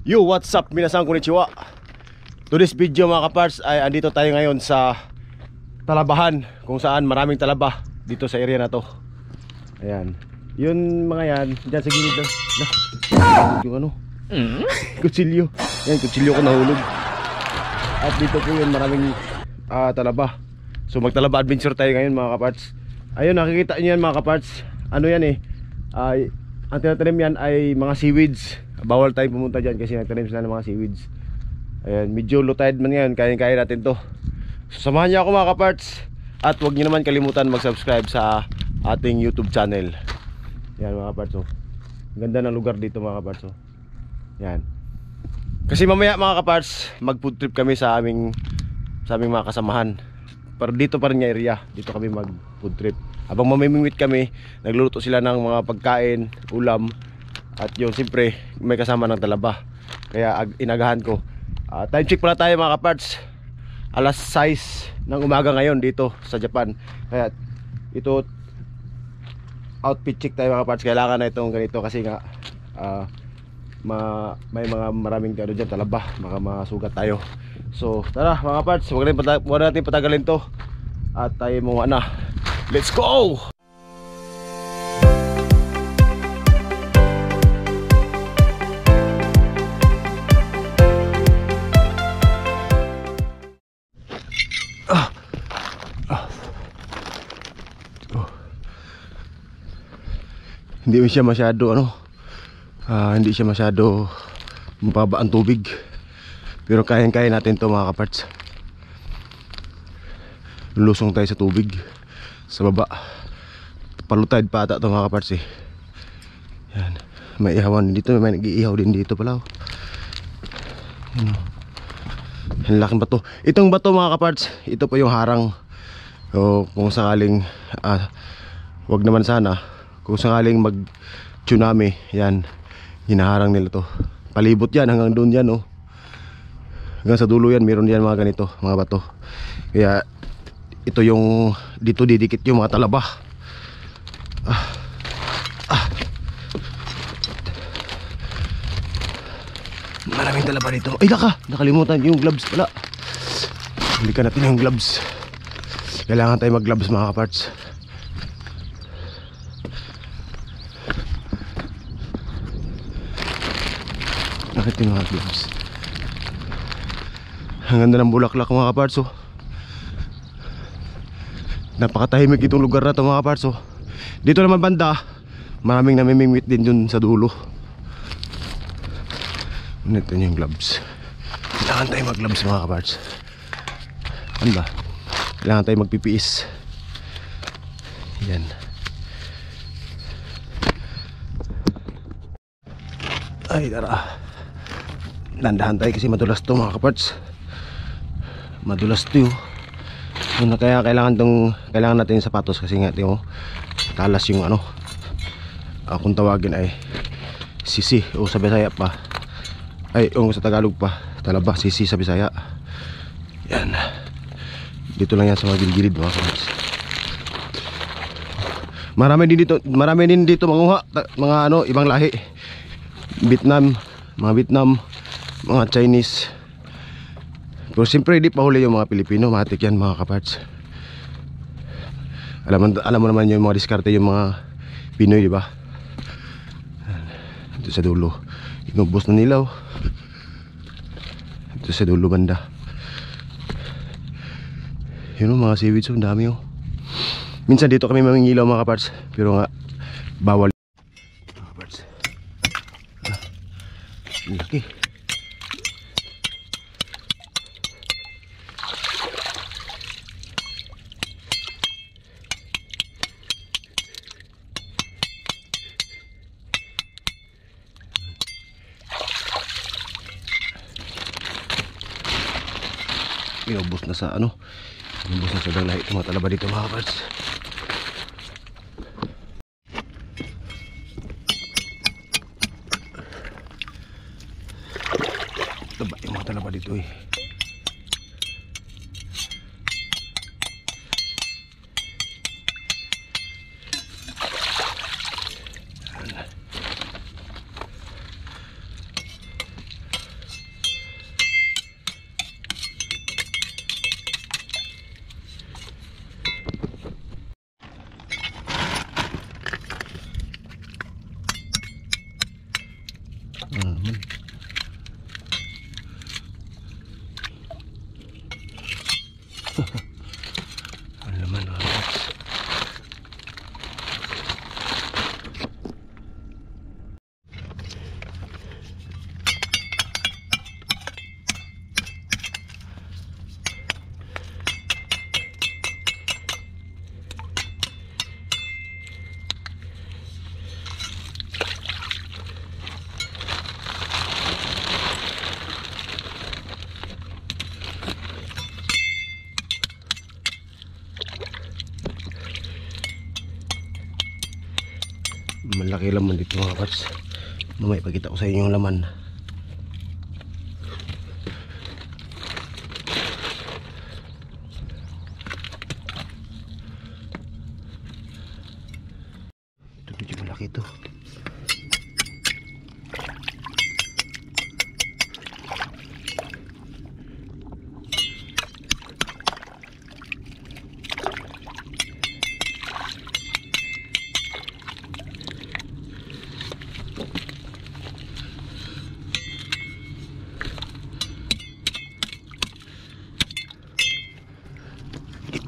Yo, what's up? Minasan konnichiwa. Today's video mga kaparts ay andito tayo ngayon sa Talabahan, kung saan maraming talaba dito sa area na to. Ayan. Yun mga yan, dyan sa gilid na. Yung ano? Kutsilyo. Yan, kutsilyo ko nahulog. At dito po yun maraming talaba. So magtalaba adventure tayo ngayon mga kaparts. Ayun, nakikita nyo yan mga kaparts. Ano yan eh, ang tinatanim yan ay mga seaweeds. Bawal tayong pumunta dyan kasi nagtanim sila ng mga seaweeds. Ayan, medyo low tide man ngayon, kaya natin to. So samahan niyo ako mga kaparts. At huwag niyo naman kalimutan mag-subscribe sa ating YouTube channel. Yan mga kaparts, oh. Ganda ng lugar dito mga kaparts, oh. Yan. Kasi mamaya mga kaparts, mag food trip kami sa aming mga kasamahan. Pero dito pa rin yung area, dito kami mag food trip. Habang mamimingwit kami, nagluluto sila ng mga pagkain, ulam. At yun, siyempre, may kasama ng talaba. Kaya inagahan ko. Time check pala tayo mga kaparts. Alas 6 ng umaga ngayon dito sa Japan. Kaya ito, outfit check tayo mga kaparts. Kailangan na itong ganito kasi nga may mga maraming ano dyan, talaba. Baka masugat tayo. So tara mga kaparts, huwag natin patagalin to. At tayo mga na. Let's go! Hindi siya masyado hindi siya masyado mababa ang tubig. Pero kayang-kaya natin to mga kaparts. Lusong tayo sa tubig sa baba. Palutide pa ata to mga kaparts eh. Yan. May ihawan dito, may nag-iihaw din dito pala, oh. Yan, oh. Ang laking bato. Itong bato mga kaparts, ito po yung harang. So kung sakaling wag naman sana, kung sakaling mag tsunami, yan, hinaharang nila to. Palibot yan, hanggang doon yan, oh. Hanggang sa dulo yan, meron yan mga ganito, mga bato. Kaya ito yung, dito didikit yung mga talaba. Maraming talaba dito. Ay laka, nakalimutan yung gloves pala. Balikan natin yung gloves. Kailangan tayo mag gloves mga kaparts. Bakit yung mga gloves? Ang ganda ng bulaklak mga kaparts, oh. Napakatahimik itong lugar na to mga kaparts, oh. Dito naman banda, maraming namimingwit din dun sa dulo. Ito yung gloves. Kailangan tayo mag gloves mga kaparts. Ano ba? Kailangan tayo magpipiis. Yan. Ay tara, dandahan tayo kasi madulas to mga kaparts. Madulas to yun. Kaya kailangan natin yung sapatos kasi nga yung talas yung kung tawagin ay sisi o sa Bisaya pa. Ay yung sa Tagalog pa, talaba, sisi sa Bisaya. Yan. Dito lang yan sa mga gilid-gilid mga kaparts. Marami din dito manguha, mga ibang lahi. Mga Vietnam, mga Chinese. Pero siyempre di pa huli yung mga Pilipino, matik yan mga kaparts. Alam mo naman yung mga diskarte yung mga Pinoy, di ba? Ito sa dulo, inubos na nila, oh. Ito sa dulo banda. Yun, mga seaweeds, ang dami, oh. Minsan dito kami mangingilaw mga kaparts, pero nga bawal. Mga kaparts, laki. Inubos na sa inubos na sa dalahi itong mga talaba dito mga kaparts. Taba yung mga talaba dito eh. malaki laman dito mga kaparts. Mamaya ipakita ko sa inyo yung laman. Ito medyo malaki ito.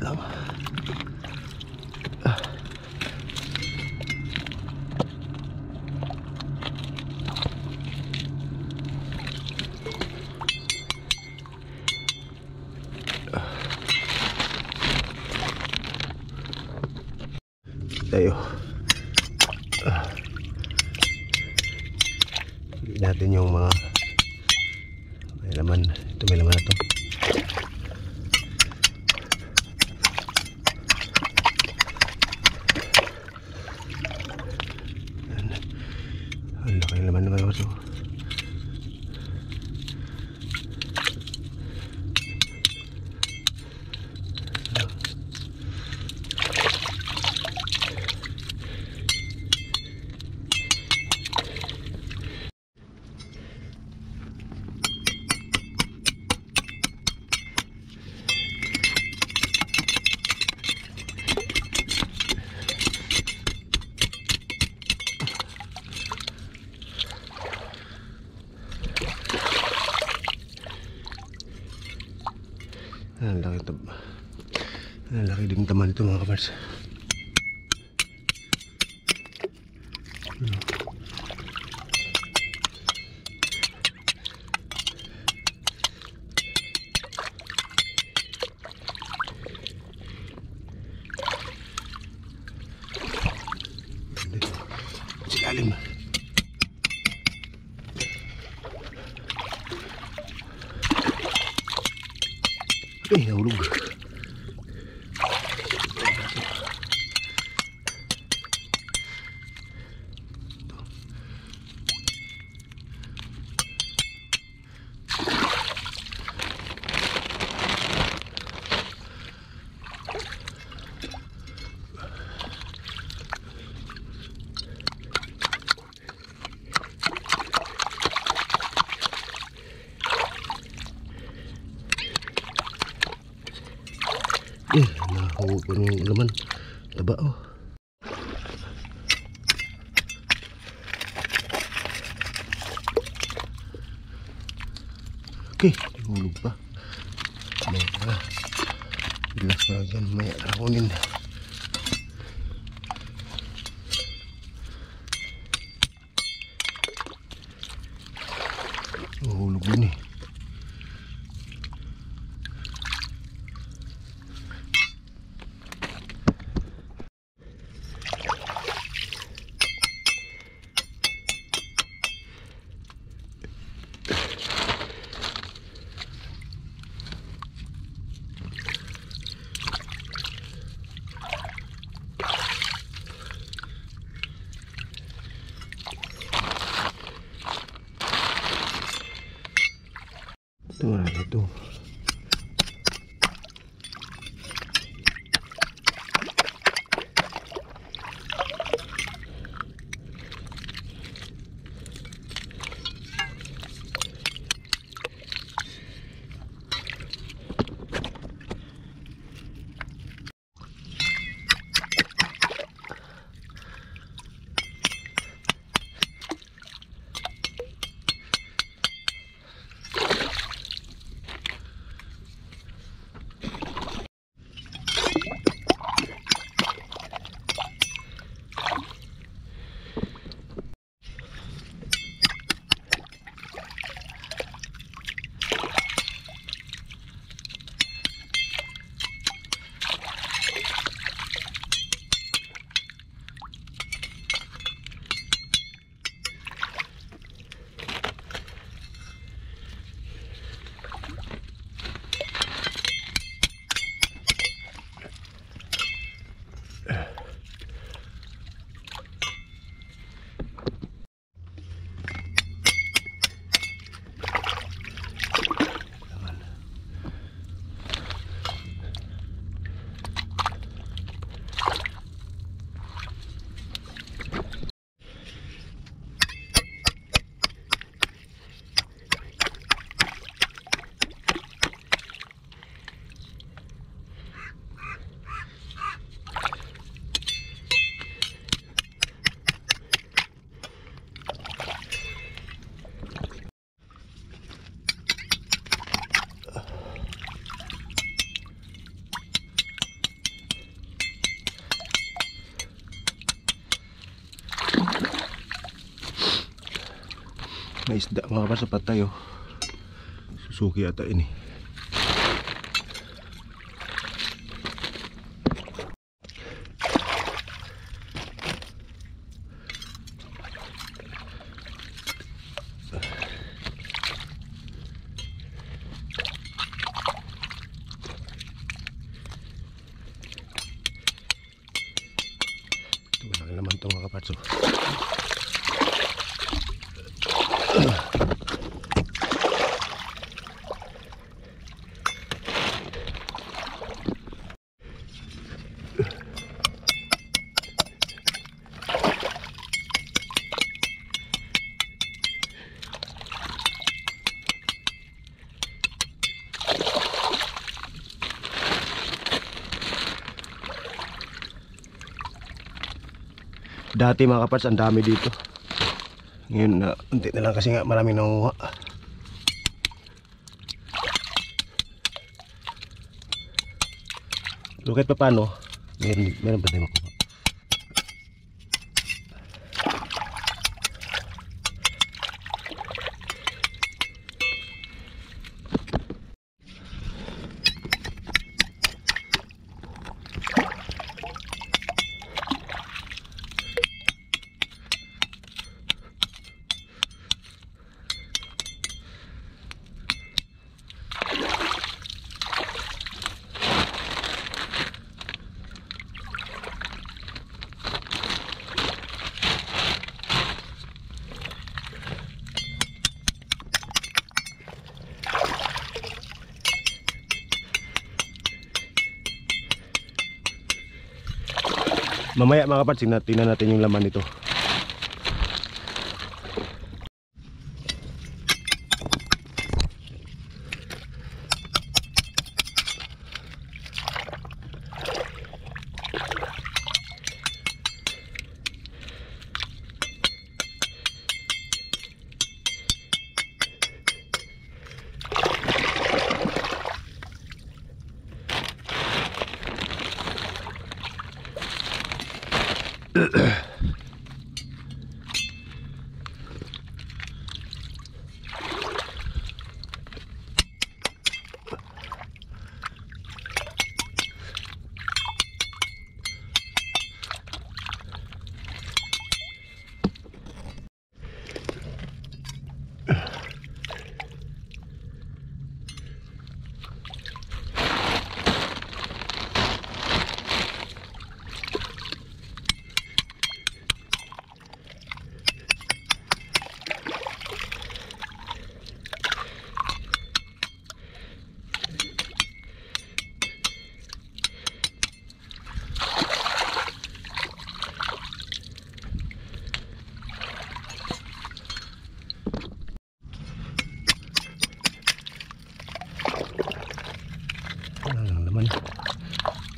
Lang. Tayo. Hindi natin yung mga may laman. Ito may laman na to. Ang laki naman naman ito. Ang laki ito. Ang laki din taman ito mga kapars. Silalim. Nahulog. Nakuha ko yung laman. Taba oh. Okay, hulog pa. Maya, bilas pa lang dyan. Maya, rakunin. Hulog din eh. Ito nga ito. May isda mga kaparts, patay oh. Susuki ata ini. Ito malaki naman ito mga kaparts oh. Dati mga kaparts, ang dami dito. Ngayon na unti na lang kasi nga maraming nanguha. Pero kahit pa paano, meron pa tayo makuha. Mamaya mga kaparts, tingnan natin yung laman nito.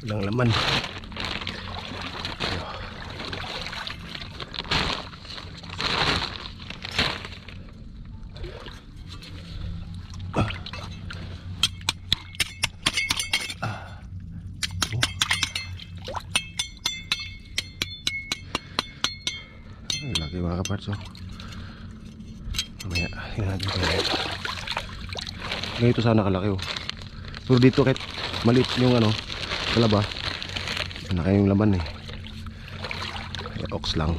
Walang laman. Laki mga kaparts oh. Mamaya tingnan natin ito. Ganito sana kalaki oh. Pero dito kahit maliit yung ano talaba, na kayong laman eh. Ox lang.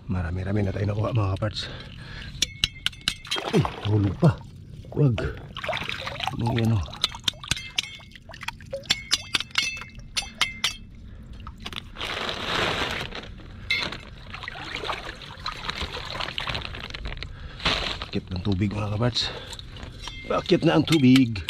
Marami-rami na tayo nakuha mga kaparts. Ay, hulog pa. Wag. Anong yan o? Bakit ng tubig mga kaparts? Bakit na ang tubig?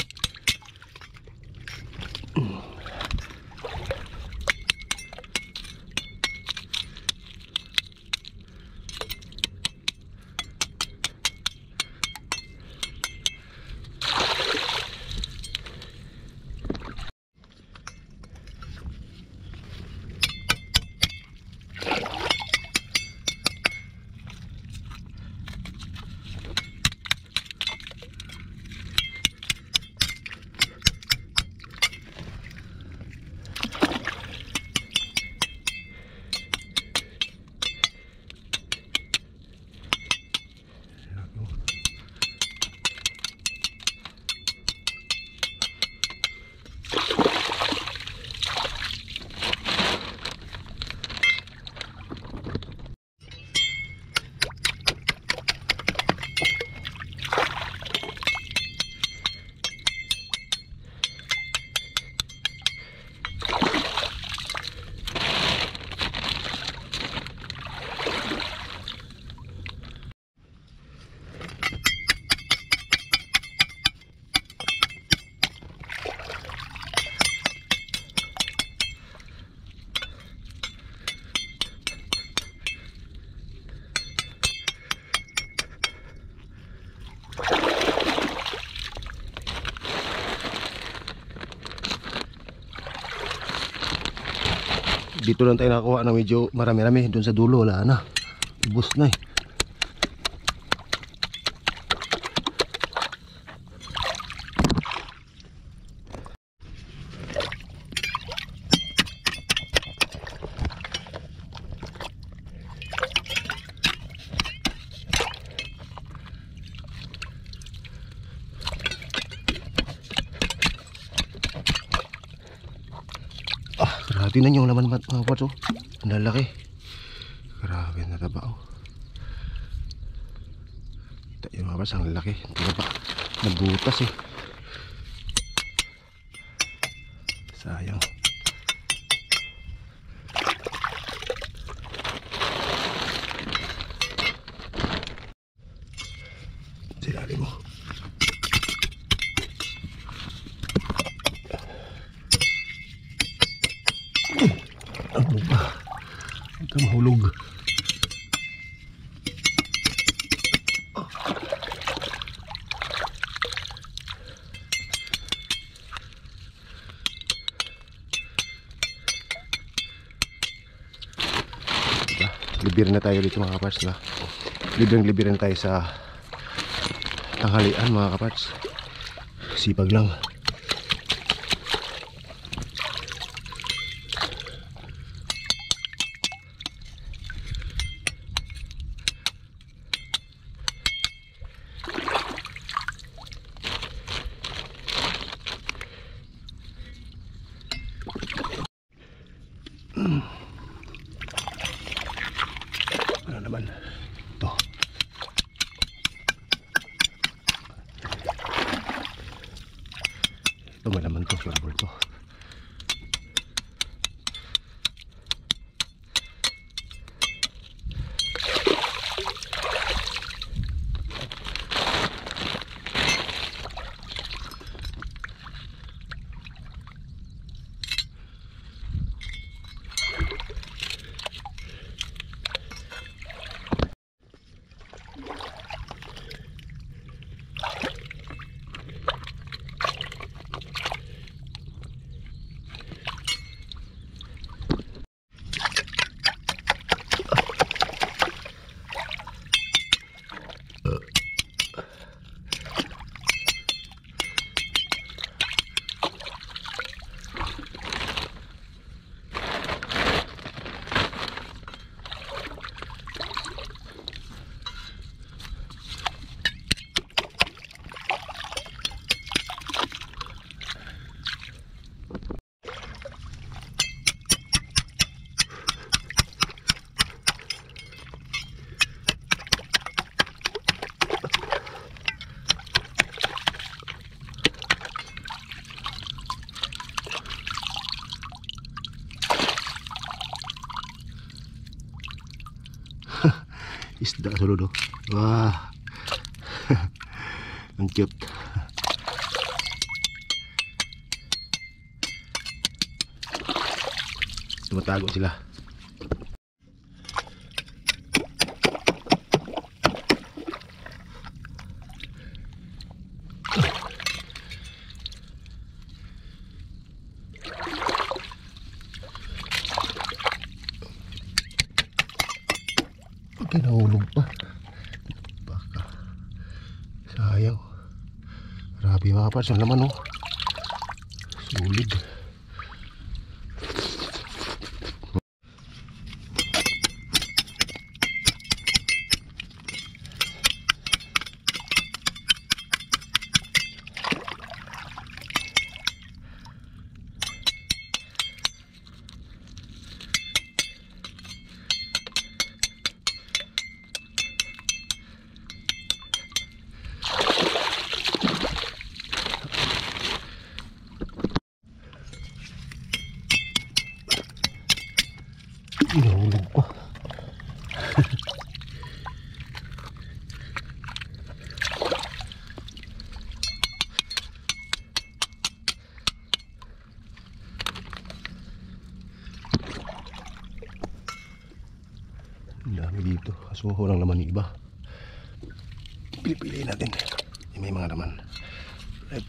Dito lang tayo nakakuha ng medyo marami-rami. Doon sa dulo wala na, ubos na eh. Grabe na yung laman mga kaparts, oh. Ang lalaki. Grabe na taba, oh. Kita yung mga kaparts, ang lalaki. Ang taba. Nagbutas eh. Sayang. Silali mo. Ano ba? Huwag ka mahulog. Libir na tayo dito mga kaparts, na libreng-libre na tayo sa tanghalian mga kaparts. Sipag lang. Ano naman ito? Ito may laman to, sure to. Isda sulod, oh. Wah. Ang cute. Tumatago sila. Okay, nahulog pa. Baka. Sayang. Grabe mga kaparts, ang laman, oh. Sulig. Nahulog pa. Ang dami dito. Kasuho lang naman iba. Pili-piliin natin. May mga laman. Right.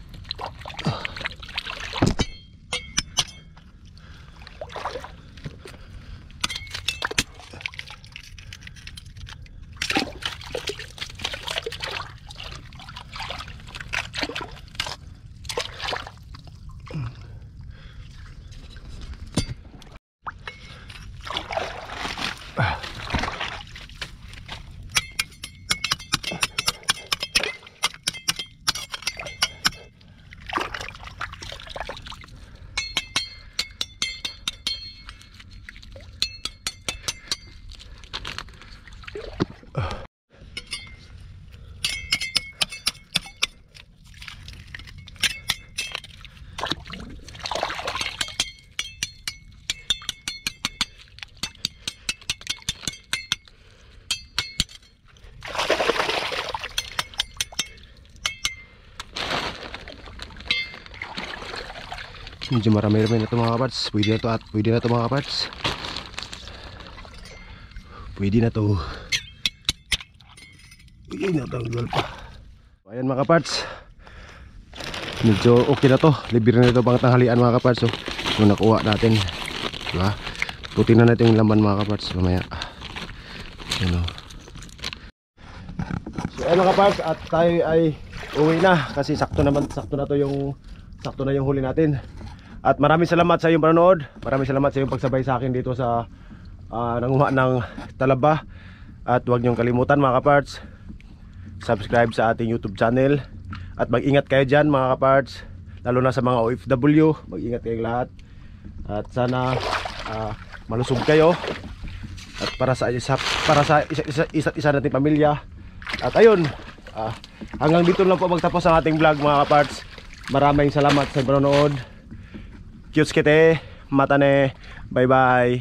Medyo marami-rami na ito mga kaparts. Pwede na ito at pwede na ito mga kaparts. Pwede na ito. Pwede na tanggal pa. Ayan mga kaparts, medyo okay na to. Libre na ito pang tanghalian mga kaparts. So, yung nakuha natin, diba? Puti na natin yung laman mga kaparts mamaya. Ano. So ayan mga kaparts, at tayo ay uwi na kasi sakto na yung huli natin. At maraming salamat sa iyong panonood. Maraming salamat sa iyong pagsabay sa akin dito sa nanguha ng talaba. At huwag niyong kalimutan mga kaparts, subscribe sa ating YouTube channel. At mag-ingat kayo dyan mga kaparts, lalo na sa mga OFW. Mag-ingat kayong lahat. At sana malusog kayo. At para sa isa't isa nating pamilya. At ayun, hanggang dito lang po magtapos ang ating vlog mga kaparts. Maraming salamat sa panonood. Kyuts kite, matane, bye bye.